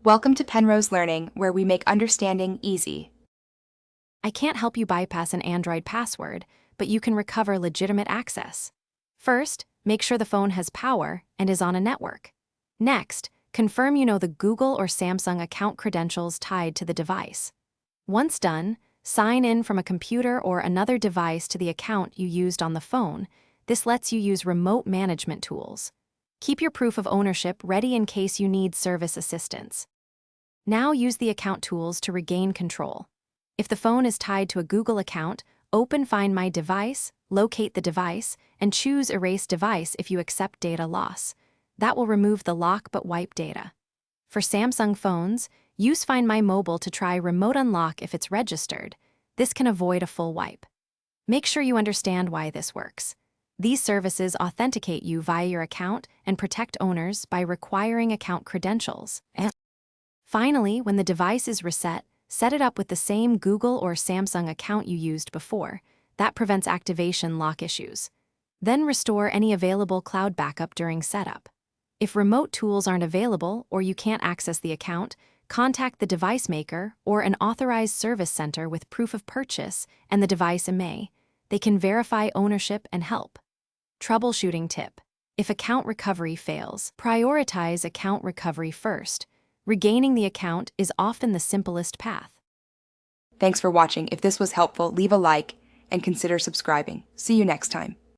Welcome to Penrose Learning, where we make understanding easy. I can't help you bypass an Android password, but you can recover legitimate access. First, make sure the phone has power and is on a network. Next, confirm you know the Google or Samsung account credentials tied to the device. Once done, sign in from a computer or another device to the account you used on the phone. This lets you use remote management tools. Keep your proof of ownership ready in case you need service assistance. Now use the account tools to regain control. If the phone is tied to a Google account, open Find My Device, locate the device, and choose Erase Device if you accept data loss. That will remove the lock but wipe data. For Samsung phones, use Find My Mobile to try Remote Unlock if it's registered. This can avoid a full wipe. Make sure you understand why this works. These services authenticate you via your account and protect owners by requiring account credentials. Finally, when the device is reset, set it up with the same Google or Samsung account you used before. That prevents activation lock issues. Then restore any available cloud backup during setup. If remote tools aren't available or you can't access the account, contact the device maker or an authorized service center with proof of purchase and the device IMEI. They can verify ownership and help. Troubleshooting tip: if account recovery fails, prioritize account recovery first. Regaining the account is often the simplest path. Thanks for watching. If this was helpful, leave a like and consider subscribing. See you next time.